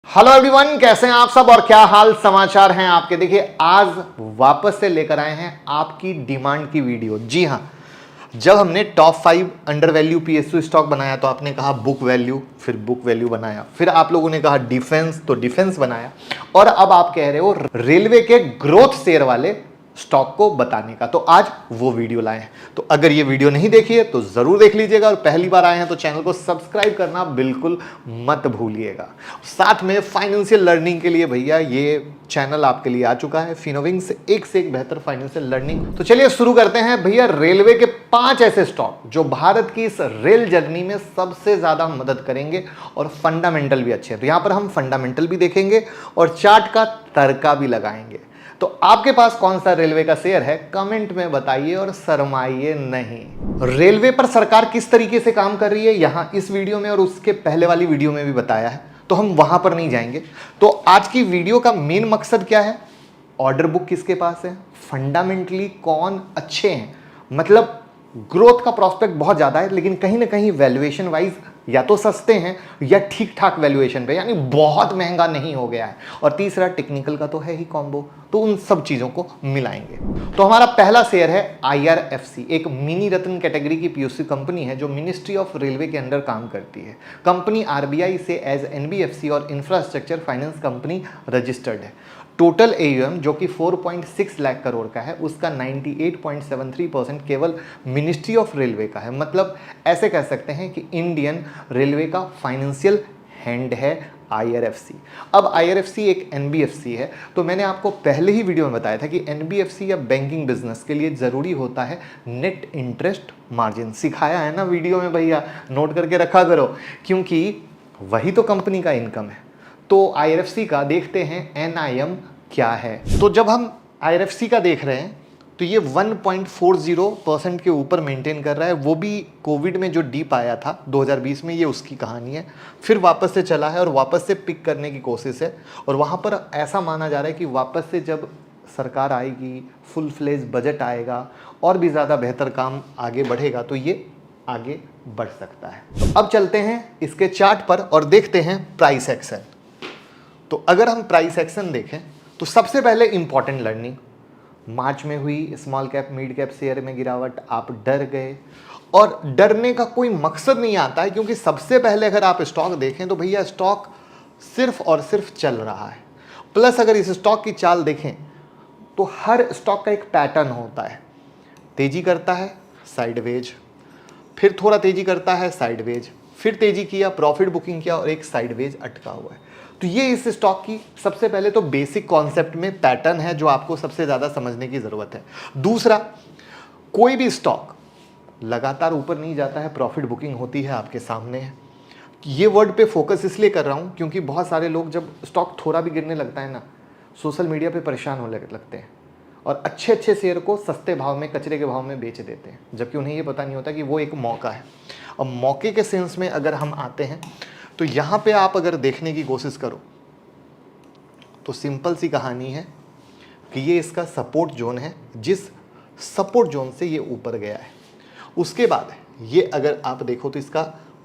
Hello everyone, कैसे हैं आप सब और क्या हाल समाचार हैं आपके। देखिए आज वापस से लेकर आए हैं आपकी डिमांड की वीडियो। जी हां, जब हमने top 5 under value PSU stock बनाया तो आपने कहा बुक वैल्यू, फिर बुक वैल्यू बनाया, फिर आप लोगों ने कहा डिफेंस तो डिफेंस बनाया, और अब आप कह रहे हो रेलवे के ग्रोथ शेयर वाले स्टॉक को बताने का। तो आज वो वीडियो लाए हैं। तो अगर ये वीडियो नहीं देखी है तो जरूर देख लीजिएगा, और पहली बार आए हैं तो चैनल को सब्सक्राइब करना बिल्कुल मत भूलिएगा। साथ में फाइनेंशियल लर्निंग के लिए भैया ये चैनल आपके लिए आ चुका है, फिनोविंग्स, एक से एक बेहतर फाइनेंशियल लर्निंग। तो चलिए शुरू करते हैं भैया। रेलवे के 5 ऐसे स्टॉक जो भारत की इस रेल जर्नी में सबसे ज्यादा मदद करेंगे और फंडामेंटल भी अच्छे हैं। तो यहां पर हम फंडामेंटल भी देखेंगे और चार्ट का तड़का भी लगाएंगे। तो आपके पास कौन सा रेलवे का शेयर है कमेंट में बताइए और शर्माइए नहीं। रेलवे पर सरकार किस तरीके से काम कर रही है यहां इस वीडियो में और उसके पहले वाली वीडियो में भी बताया है, तो हम वहां पर नहीं जाएंगे। तो आज की वीडियो का मेन मकसद क्या है, ऑर्डर बुक किसके पास है, फंडामेंटली कौन अच्छे हैं, मतलब ग्रोथ का प्रोस्पेक्ट बहुत ज्यादा है लेकिन कहीं ना कहीं वैल्यूएशन वाइज या तो सस्ते हैं या ठीक ठाक वैल्यूएशन पे, यानी बहुत महंगा नहीं हो गया है। और तीसरा टेक्निकल का तो है ही कॉम्बो, तो उन सब चीजों को मिलाएंगे। तो हमारा पहला शेयर है IRFC, एक मिनी रत्न कैटेगरी की पीयूसी कंपनी है जो मिनिस्ट्री ऑफ रेलवे के अंडर काम करती है। कंपनी RBI से एज NBFC और इंफ्रास्ट्रक्चर फाइनेंस कंपनी रजिस्टर्ड है। टोटल AUM जो कि 4.6 लाख करोड़ का है, उसका 98.73% केवल मिनिस्ट्री ऑफ रेलवे का है। मतलब ऐसे कह सकते हैं कि इंडियन रेलवे का फाइनेंशियल हैंड है IRFC। अब IRFC एक NBFC है, तो मैंने आपको पहले ही वीडियो में बताया था कि NBFC या बैंकिंग बिजनेस के लिए जरूरी होता है नेट इंटरेस्ट मार्जिन। सिखाया है ना वीडियो में भैया, नोट करके रखा करो, क्योंकि वही तो कंपनी का इनकम है। तो IRFC का देखते हैं NIM क्या है। तो जब हम IRFC का देख रहे हैं तो ये 1.40% के ऊपर मेंटेन कर रहा है, वो भी कोविड में जो डीप आया था 2020 में, ये उसकी कहानी है। फिर वापस से चला है और वापस से पिक करने की कोशिश है, और वहाँ पर ऐसा माना जा रहा है कि वापस से जब सरकार आएगी, फुल फ्लेज बजट आएगा और भी ज़्यादा बेहतर काम आगे बढ़ेगा तो ये आगे बढ़ सकता है। तो अब चलते हैं इसके चार्ट पर और देखते हैं प्राइस एक्शन। तो अगर हम प्राइस एक्शन देखें तो सबसे पहले इंपॉर्टेंट लर्निंग, मार्च में हुई small cap mid cap share में गिरावट, आप डर गए, और डरने का कोई मकसद नहीं आता है, क्योंकि सबसे पहले अगर आप स्टॉक देखें तो भैया स्टॉक सिर्फ और सिर्फ चल रहा है। प्लस अगर इस स्टॉक की चाल देखें तो हर स्टॉक का एक पैटर्न होता है, तेजी करता है साइडवेज, फिर थोड़ा तेजी करता है साइडवेज, फिर तेजी किया, प्रॉफिट बुकिंग किया और एक साइडवेज अटका हुआ है। तो ये इस स्टॉक की सबसे पहले तो बेसिक कॉन्सेप्ट में पैटर्न है जो आपको सबसे ज्यादा समझने की जरूरत है। दूसरा, कोई भी स्टॉक लगातार ऊपर नहीं जाता है, प्रॉफिट बुकिंग होती है, आपके सामने है। ये वर्ड पे फोकस इसलिए कर रहा हूं क्योंकि बहुत सारे लोग जब स्टॉक थोड़ा भी गिरने लगता है ना, सोशल मीडिया पे परेशान होने लगते हैं और अच्छे अच्छे शेयर को सस्ते भाव में, कचरे के भाव में बेच देते हैं, जबकि उन्हें ये पता नहीं होता कि वो एक मौका है। अब मौके के सेंस में अगर हम आते हैं तो यहाँ पे आप अगर देखने की कोशिश करो तो सिंपल सी कहानी है कि ये इसका सपोर्ट जोन है, जिस सपोर्ट जोन से ये ऊपर गया है उसके बाद ये अगर आप देखो तो इसका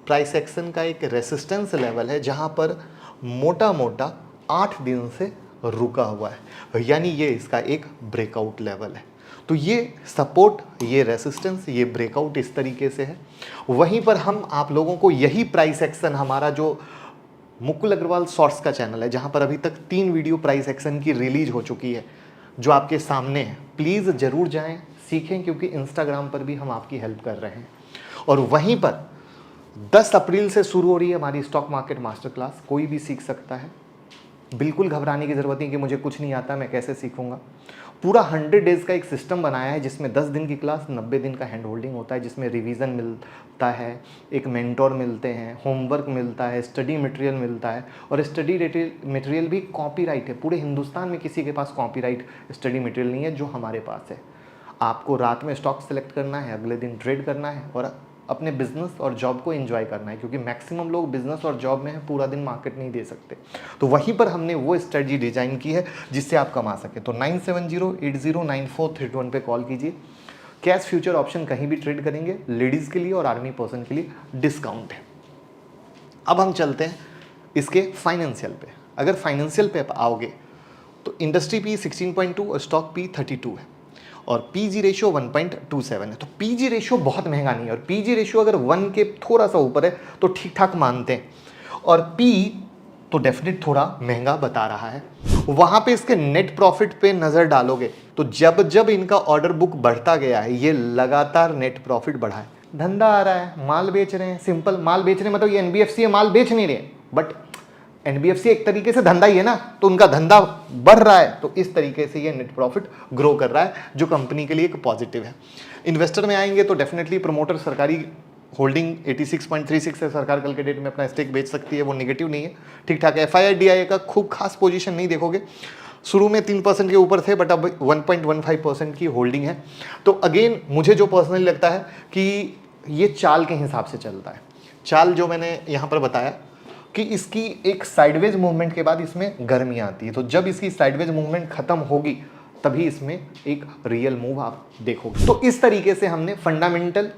प्राइस एक्शन का एक रेसिस्टेंस लेवल है जहाँ पर मोटा मोटा 8 दिन से रुका हुआ है, यानी ये इसका एक ब्रेकआउट लेवल है। तो ये सपोर्ट, ये रेसिस्टेंस, ये ब्रेकआउट इस तरीके से है। वहीं पर हम आप लोगों को यही प्राइस एक्शन, हमारा जो मुकुल अग्रवाल शॉर्ट्स का चैनल है जहां पर अभी तक 3 वीडियो प्राइस एक्शन की रिलीज हो चुकी है जो आपके सामने है, प्लीज़ ज़रूर जाएं, सीखें, क्योंकि इंस्टाग्राम पर भी हम आपकी हेल्प कर रहे हैं। और वहीं पर 10 अप्रैल से शुरू हो रही है हमारी स्टॉक मार्केट मास्टर क्लास, कोई भी सीख सकता है, बिल्कुल घबराने की ज़रूरत नहीं कि मुझे कुछ नहीं आता मैं कैसे सीखूंगा। पूरा 100 डेज़ का एक सिस्टम बनाया है जिसमें 10 दिन की क्लास, 90 दिन का हैंड होल्डिंग होता है, जिसमें रिवीजन मिलता है, एक मेंटोर मिलते हैं, होमवर्क मिलता है, स्टडी मटेरियल मिलता है, और स्टडी मटेरियल भी कॉपीराइट है। पूरे हिंदुस्तान में किसी के पास कॉपीराइट स्टडी मटेरियल नहीं है जो हमारे पास है। आपको रात में स्टॉक सेलेक्ट करना है, अगले दिन ट्रेड करना है और अपने बिजनेस और जॉब को एंजॉय करना है, क्योंकि मैक्सिमम लोग बिजनेस और जॉब में है, पूरा दिन मार्केट नहीं दे सकते। तो वहीं पर हमने वो स्ट्रेटजी डिजाइन की है जिससे आप कमा सके। तो 9708094321 पे कॉल कीजिए। कैश फ्यूचर ऑप्शन कहीं भी ट्रेड करेंगे, लेडीज के लिए और आर्मी पर्सन के लिए डिस्काउंट है। अब हम चलते हैं इसके फाइनेंशियल पे। अगर फाइनेंशियल पे आओगे तो इंडस्ट्री पी 16.2 और स्टॉक पी 32 है और पीजी रेशियो 1.27 है। तो पीजी रेशियो बहुत महंगा नहीं है और पीजी रेशियो अगर 1 के थोड़ा सा ऊपर है तो ठीक ठाक मानते हैं और पी तो डेफिनेट थोड़ा महंगा बता रहा है। वहां पे इसके नेट प्रॉफिट पे नजर डालोगे तो जब जब इनका ऑर्डर बुक बढ़ता गया है ये लगातार नेट प्रॉफिट बढ़ा है। धंधा आ रहा है, माल बेच रहे हैं, सिंपल माल बेच रहे हैं, मतलब ये एनबीएफसी है माल बेच नहीं रहे, बट एनबीएफसी एक तरीके से धंधा ही है ना, तो उनका धंधा बढ़ रहा है तो इस तरीके से ये नेट प्रॉफिट ग्रो कर रहा है जो कंपनी के लिए एक पॉजिटिव है। इन्वेस्टर में आएंगे तो डेफिनेटली प्रमोटर सरकारी होल्डिंग 86.36 है, सरकार कल के डेट में अपना स्टेक बेच सकती है, वो नेगेटिव नहीं है, ठीक ठाक है। एफआईआई का खूब खास पोजीशन नहीं देखोगे, शुरू में 3% के ऊपर थे बट अब 1.15% की होल्डिंग है। तो अगेन मुझे जो पर्सनली लगता है कि ये चाल के हिसाब से चलता है। चाल जो मैंने यहाँ पर बताया कि इसकी एक साइडवेज मूवमेंट के बाद इसमें गर्मी आती है, तो जब इसकी साइडवेज मूवमेंट खत्म होगी तभी इसमें एक रियल मूव आप देखोगे। तो इस तरीके से हमने फंडामेंटल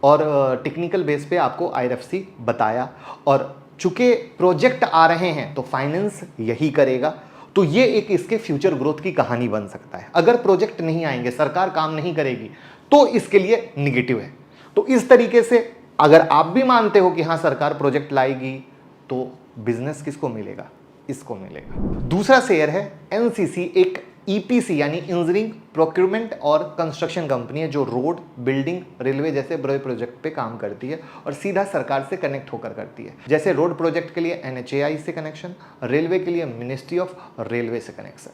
और टेक्निकल बेस पे आपको आईआरएफसी बताया और चूंकि प्रोजेक्ट आ रहे हैं तो फाइनेंस यही करेगा, तो ये एक इसके फ्यूचर ग्रोथ की कहानी बन सकता है। अगर प्रोजेक्ट नहीं आएंगे, सरकार काम नहीं करेगी तो इसके लिए निगेटिव है। तो इस तरीके से अगर आप भी मानते हो कि हाँ सरकार प्रोजेक्ट लाएगी तो बिजनेस किसको मिलेगा, इसको मिलेगा। दूसरा शेयर है एनसीसी, एक ईपीसी यानी इंजीनियरिंग प्रोक्योरमेंट और कंस्ट्रक्शन कंपनी है जो रोड, बिल्डिंग, रेलवे जैसे बड़े प्रोजेक्ट पे काम करती है और सीधा सरकार से कनेक्ट होकर करती है। जैसे रोड प्रोजेक्ट के लिए एनएचएआई से कनेक्शन, रेलवे के लिए मिनिस्ट्री ऑफ रेलवे से कनेक्शन।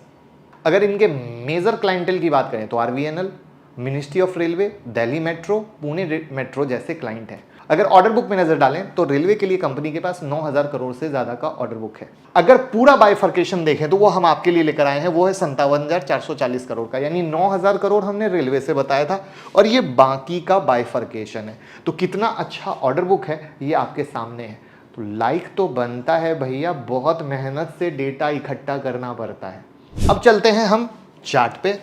अगर इनके मेजर क्लाइंटेल की बात करें तो RVNL, ministry of railway, Delhi metro, Pune metro जैसे क्लाइंट हैं। अगर ऑर्डर बुक में नजर डालें तो रेलवे के लिए कंपनी के पास 9,000 करोड़ से ज्यादा का ऑर्डर बुक है। अगर पूरा बाइफर्केशन देखें तो वो हम आपके लिए लेकर आए हैं, वो है 57,440 करोड़ का, यानी 9,000 करोड़ हमने रेलवे से बताया था और ये बाकी का बाइफर्केशन है। तो कितना अच्छा ऑर्डर बुक है ये आपके सामने है। तो लाइक तो बनता है भैया, बहुत मेहनत से डेटा इकट्ठा करना पड़ता है। अब चलते हैं हम चार्ट पे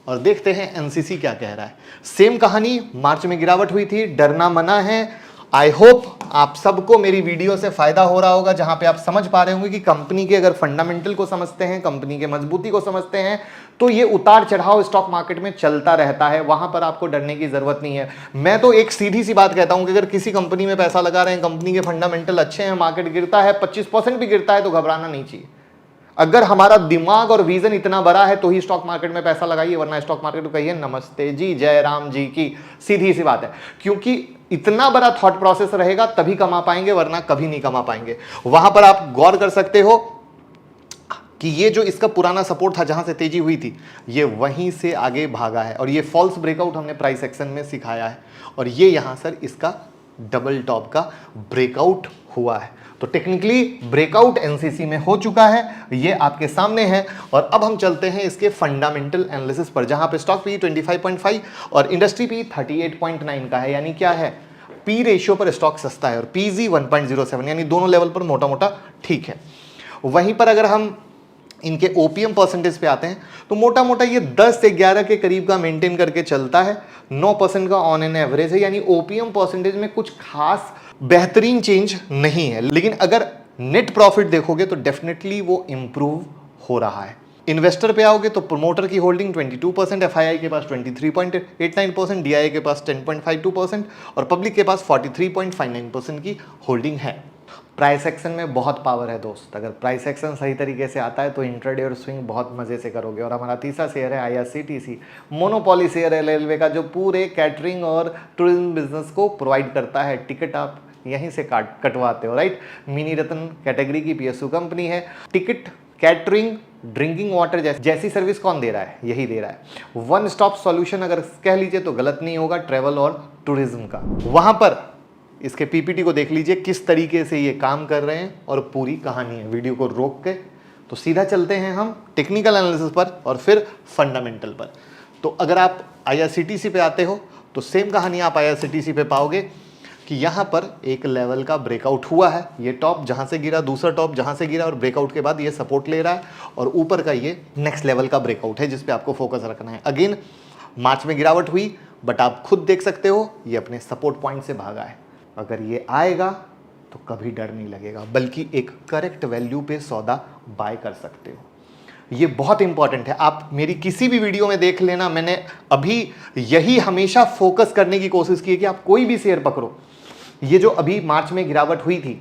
और देखते हैं एनसीसी क्या कह रहा है। सेम कहानी, मार्च में गिरावट हुई थी, डरना मना है। आई होप आप सबको मेरी वीडियो से फायदा हो रहा होगा, जहां पे आप समझ पा रहे होंगे कि कंपनी के अगर फंडामेंटल को समझते हैं, कंपनी के मजबूती को समझते हैं तो ये उतार चढ़ाव स्टॉक मार्केट में चलता रहता है, वहां पर आपको डरने की जरूरत नहीं है। मैं तो एक सीधी सी बात कहता हूं कि अगर किसी कंपनी में पैसा लगा रहे हैं, कंपनी के फंडामेंटल अच्छे हैं, मार्केट गिरता है 25% भी गिरता है तो घबराना नहीं चाहिए। अगर हमारा दिमाग और विजन इतना बड़ा है तो ही स्टॉक मार्केट में पैसा लगाइए, वरना स्टॉक मार्केट को कहिए नमस्ते जी, जय राम जी की, सीधी सी बात है। क्योंकि इतना बड़ा थॉट प्रोसेस रहेगा तभी कमा पाएंगे, वरना कभी नहीं कमा पाएंगे। वहां पर आप गौर कर सकते हो कि ये जो इसका पुराना सपोर्ट था जहां से तेजी हुई थी, ये वहीं से आगे भागा है और ये फॉल्स ब्रेकआउट हमने प्राइस एक्शन में सिखाया है और ये यहां सर इसका डबल टॉप का ब्रेकआउट हुआ है। तो टेक्निकली ब्रेकआउट एनसीसी में हो चुका है, ये आपके सामने है। और अब हम चलते हैं इसके फंडामेंटल एनालिसिस पर, जहां पे स्टॉक पी 25.5 और इंडस्ट्री पी 38.9 का है, यानी क्या है, पी रेशियो पर स्टॉक सस्ता है और पीजी 1.07, यानी दोनों लेवल पर मोटा मोटा ठीक है। वहीं पर अगर हम इनके ओपीएम परसेंटेज पे आते हैं तो मोटा मोटा ये 10 से 11 के करीब का मेंटेन करके चलता है, 9% का ऑन एन एवरेज है, यानी ओपीएम परसेंटेज में कुछ खास बेहतरीन चेंज नहीं है। लेकिन अगर नेट प्रॉफिट देखोगे तो डेफिनेटली वो इंप्रूव हो रहा है। इन्वेस्टर पे आओगे तो प्रोमोटर की होल्डिंग 22%, एफआईआई के पास 23.89%, डीआईए के पास 10.52% और पब्लिक के पास 43.59% की होल्डिंग है। प्राइस एक्शन में बहुत पावर है दोस्त, अगर प्राइस एक्शन सही तरीके से आता है तो इंट्राडे और स्विंग बहुत मजे से करोगे। और हमारा तीसरा शेयर है आईआरसीटीसी, मोनोपोली शेयर है रेलवे का, जो पूरे कैटरिंग और टूरिज्म बिजनेस को प्रोवाइड करता है। टिकट आप यहीं से कटवाते हो, राइट। मिनी रत्न कैटेगरी की पीएसयू कंपनी है। टिकट, कैटरिंग, ड्रिंकिंग वाटर जैसी सर्विस कौन दे रहा है, यही दे रहा है। वन स्टॉप सॉल्यूशन अगर कह लीजिए तो गलत नहीं होगा, ट्रेवल और टूरिज्म का। वहां पर इसके पीपीटी को देख लीजिए किस तरीके से ये काम कर रहे हैं और पूरी कहानी है। वीडियो को रोक के तो सीधा चलते हैं हम टेक्निकल एनालिसिस पर और फिर फंडामेंटल पर। तो अगर आप आईआरसीटीसी पे आते हो तो सेम कहानी आप आईआरसीटीसी पे पाओगे कि यहाँ पर एक लेवल का ब्रेकआउट हुआ है। ये टॉप जहाँ से गिरा, दूसरा टॉप जहाँ से गिरा और ब्रेकआउट के बाद ये सपोर्ट ले रहा है और ऊपर का ये नेक्स्ट लेवल का ब्रेकआउट है जिस पे आपको फोकस रखना है। अगेन मार्च में गिरावट हुई बट आप खुद देख सकते हो ये अपने सपोर्ट पॉइंट से भागा है। अगर ये आएगा तो कभी डर नहीं लगेगा, बल्कि एक करेक्ट वैल्यू पे सौदा बाय कर सकते हो। ये बहुत इंपॉर्टेंट है। आप मेरी किसी भी वीडियो में देख लेना, मैंने अभी यही हमेशा फोकस करने की कोशिश की है कि आप कोई भी शेयर पकड़ो। ये जो अभी मार्च में गिरावट हुई थी,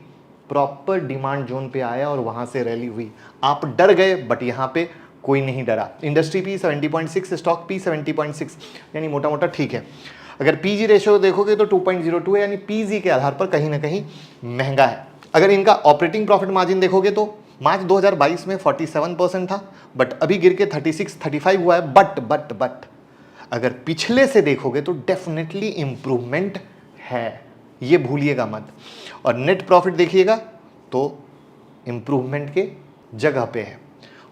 प्रॉपर डिमांड जोन पे आया और वहां से रैली हुई। आप डर गए, बट यहां पे कोई नहीं डरा। इंडस्ट्री पी 70.6, स्टॉक पी 70.6, यानी मोटा मोटा ठीक है। अगर पीजी रेशियो देखोगे तो 2.02 है, यानी पीजी के आधार पर कहीं ना कहीं महंगा है। अगर इनका ऑपरेटिंग प्रॉफिट मार्जिन देखोगे तो मार्च 2022 में 47% था, बट अभी गिर के 36-35 हुआ है। बट अगर पिछले से देखोगे तो डेफिनेटली इंप्रूवमेंट है, ये भूलिएगा मत। और नेट प्रॉफिट देखिएगा तो इंप्रूवमेंट के जगह पे है।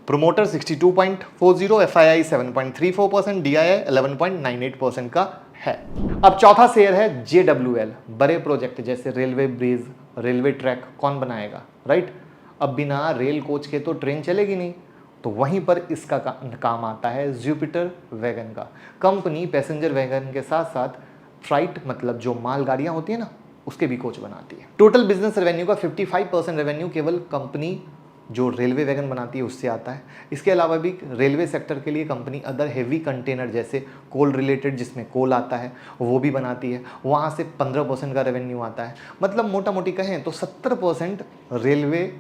प्रोमोटर 62.40, एफआईआई 7.34%, डीआईआई 11.98% का है। अब चौथा शेयर है JWL। बड़े प्रोजेक्ट जैसे रेलवे ब्रिज, रेलवे ट्रैक कौन बनाएगा, राइट? अब बिना रेल कोच के तो ट्रेन चलेगी नहीं, तो वहीं पर इसका काम आता है जुपिटर वैगन का। कंपनी पैसेंजर वैगन के साथ साथ फ्राइट, मतलब जो मालगाड़ियां होती है ना, उसके भी कोच बनाती है। टोटल बिजनेस रेवेन्यू का 55% रेवेन्यू केवल कंपनी जो रेलवे वैगन बनाती है उससे आता है। इसके अलावा भी रेलवे सेक्टर के लिए कंपनी अदर हेवी कंटेनर जैसे कोल रिलेटेड, जिसमें कोल आता है, वो भी बनाती है। वहाँ से 15% का रेवेन्यू आता है। मतलब मोटा मोटी कहें तो 70% रेलवे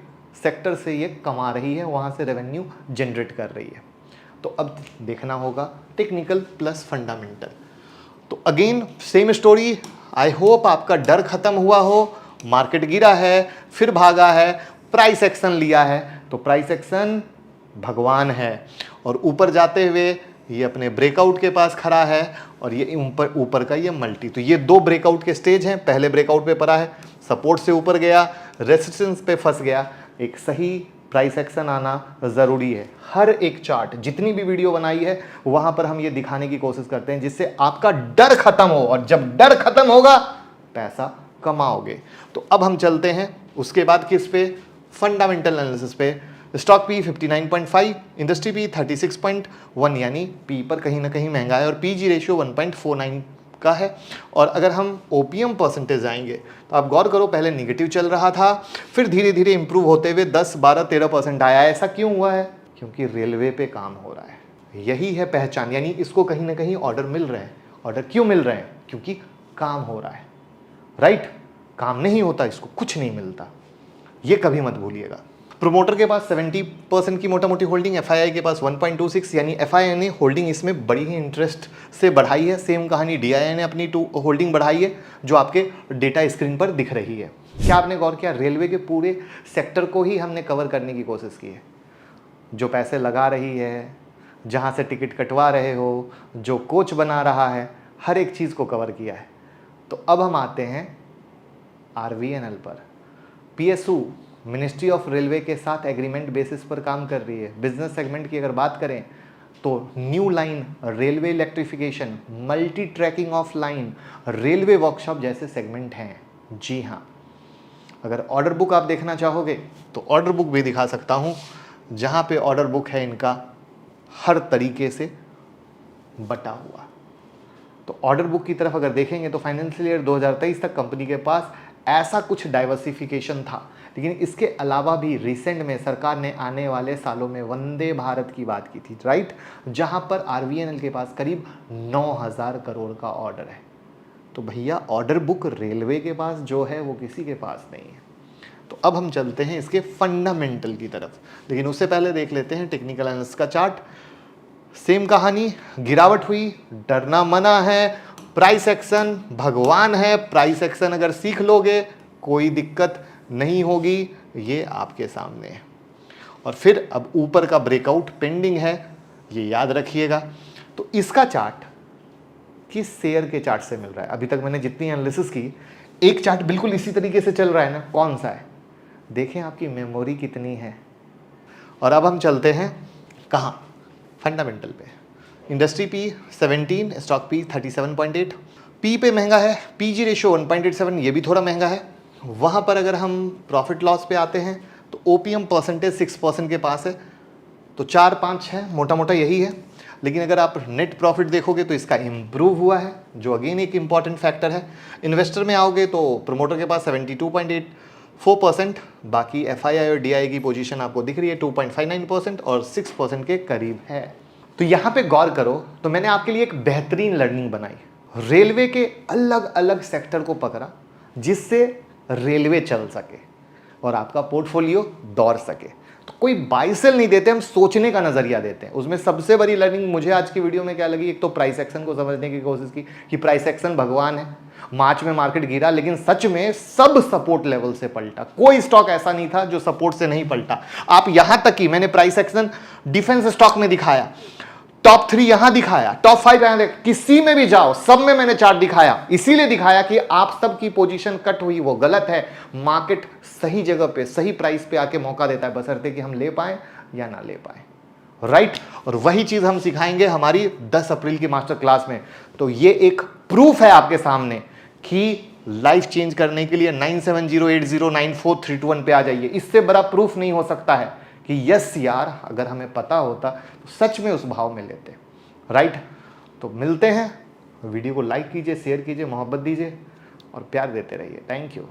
सेक्टर से ये कमा रही है, वहाँ से रेवेन्यू जनरेट कर रही है। तो अब देखना होगा टेक्निकल प्लस फंडामेंटल। तो again same story. I hope आपका डर खत्म हुआ हो। मार्केट गिरा है, फिर भागा है, प्राइस एक्शन लिया है, तो प्राइस एक्शन भगवान है। और ऊपर जाते हुए ये अपने ब्रेकआउट के पास खड़ा है, और ये ऊपर का ये मल्टी। तो ये दो ब्रेकआउट के स्टेज हैं। पहले ब्रेकआउट पे पड़ा है, सपोर्ट से ऊपर गया, रेजिस्टेंस पे फंस गया। एक सही प्राइस एक्शन आना ज़रूरी है। हर एक चार्ट, जितनी भी वीडियो बनाई है, वहां पर हम ये दिखाने की कोशिश करते हैं जिससे आपका डर खत्म हो, और जब डर खत्म होगा पैसा कमाओगे। तो अब हम चलते हैं उसके बाद किस पे, फंडामेंटल एनालिसिस पे। स्टॉक पी 59.5, इंडस्ट्री पी 36.1, यानी पी पर कहीं ना कहीं महंगा है, और पीजी रेशियो 1.49 का है। और अगर हम ओपीएम परसेंटेज आएंगे तो आप गौर करो, पहले निगेटिव चल रहा था, फिर धीरे धीरे इंप्रूव होते हुए 10, 12, 13% आया। ऐसा क्यों हुआ है? क्योंकि रेलवे पे काम हो रहा है। यही है पहचान, यानी इसको कहीं ना कहीं ऑर्डर मिल रहे हैं। ऑर्डर क्यों मिल रहे हैं? क्योंकि काम हो रहा है, राइट? काम नहीं होता इसको कुछ नहीं मिलता, ये कभी मत भूलिएगा। प्रोमोटर के पास 70% की मोटा मोटी होल्डिंग, एफआईआई के पास 1.26, यानी एफआईआई ने होल्डिंग इसमें बड़ी ही इंटरेस्ट से बढ़ाई है। सेम कहानी डीआईआई ने अपनी होल्डिंग बढ़ाई है, जो आपके डेटा स्क्रीन पर दिख रही है। क्या आपने गौर किया? रेलवे के पूरे सेक्टर को ही हमने कवर करने की कोशिश की है। जो पैसे लगा रही है, जहाँ से टिकट कटवा रहे हो, जो कोच बना रहा है, हर एक चीज़ को कवर किया है। तो अब हम आते हैं आरवीएनएल पर। पीएसयू मिनिस्ट्री ऑफ रेलवे के साथ एग्रीमेंट बेसिस पर काम कर रही है। बिजनेस सेगमेंट की अगर बात करें तो new line, railway electrification, multi tracking of line, railway workshop जैसे सेगमेंट हैं। जी हाँ, अगर ऑर्डर बुक आप देखना चाहोगे तो ऑर्डर बुक भी दिखा सकता हूँ, जहाँ पे ऑर्डर बुक है इनका हर तरीके से बटा हुआ। तो ऑर्डर बुक की तरफ अगर देखेंगे तो फाइनेंशियल ईयर 2023 तक कंपनी के पास ऐसा कुछ डाइवर्सिफिकेशन था। लेकिन इसके अलावा भी रिसेंट में सरकार ने आने वाले सालों में वंदे भारत की बात की थी, राइट? जहां पर आरवीएनएल के पास करीब 9,000 करोड़ का ऑर्डर है। तो भैया ऑर्डर बुक रेलवे के पास जो है वो किसी के पास नहीं है। तो अब हम चलते हैं इसके फंडामेंटल की तरफ, लेकिन उससे पहले देख लेते हैं टेक्निकल एनालिसिस का चार्ट। सेम कहानी, गिरावट हुई, डरना मना है, प्राइस एक्शन भगवान है। प्राइस एक्शन अगर सीख लोगे कोई दिक्कत नहीं होगी, ये आपके सामने है। और फिर अब ऊपर का ब्रेकआउट पेंडिंग है, ये याद रखिएगा। तो इसका चार्ट किस शेयर के चार्ट से मिल रहा है? अभी तक मैंने जितनी एनालिसिस की, एक चार्ट बिल्कुल इसी तरीके से चल रहा है ना, कौन सा है? देखें आपकी मेमोरी कितनी है। और अब हम चलते हैं कहाँ? फंडामेंटल पे। Industry P 17, stock P 37.8। P पे महंगा है, पीजी रेशियो 1.87, ये भी थोड़ा महंगा है। वहाँ पर अगर हम प्रॉफिट लॉस पे आते हैं तो ओपीएम परसेंटेज 6% के पास है, तो 4-5 है, मोटा मोटा यही है। लेकिन अगर आप नेट प्रॉफिट देखोगे तो इसका इम्प्रूव हुआ है, जो अगेन एक इंपॉर्टेंट फैक्टर है। इन्वेस्टर में आओगे तो प्रोमोटर के पास 72.8, 4%, बाकी FII और DI की पोजीशन आपको दिख रही है 2.59% और 6% के करीब है। तो यहां पे गौर करो, तो मैंने आपके लिए एक बेहतरीन लर्निंग बनाई, रेलवे के अलग अलग सेक्टर को पकड़ा जिससे रेलवे चल सके और आपका पोर्टफोलियो दौड़ सके। तो कोई बाई सेल नहीं देते, हम सोचने का नजरिया देते हैं। उसमें सबसे बड़ी लर्निंग मुझे आज की वीडियो में क्या लगी, एक तो प्राइस एक्शन को समझने की कोशिश की कि प्राइस एक्शन भगवान है। मार्च में मार्केट गिरा लेकिन सच में सब सपोर्ट लेवल से पलटा, कोई स्टॉक ऐसा नहीं था जो सपोर्ट से नहीं पलटा। आप यहां तक कि मैंने प्राइस एक्शन डिफेंस स्टॉक में दिखाया, टॉप 3 यहां दिखाया, टॉप 5 यहां, किसी में भी जाओ सब में मैंने चार्ट दिखाया। इसीलिए दिखाया कि आप सबकी पोजीशन कट हुई वो गलत है। मार्केट सही जगह पे सही प्राइस पे आके मौका देता है, बशर्ते कि हम ले पाए या ना ले पाए, राइट। और वही चीज हम सिखाएंगे हमारी 10 अप्रैल की मास्टर क्लास में। तो ये एक प्रूफ है आपके सामने कि लाइफ चेंज करने के लिए 9708094321 पे आ जाइए। इससे बड़ा प्रूफ नहीं हो सकता है कि यस यार, अगर हमें पता होता तो सच में उस भाव में लेते, राइट। तो मिलते हैं, वीडियो को लाइक कीजिए, शेयर कीजिए, मोहब्बत दीजिए और प्यार देते रहिए। Thank you.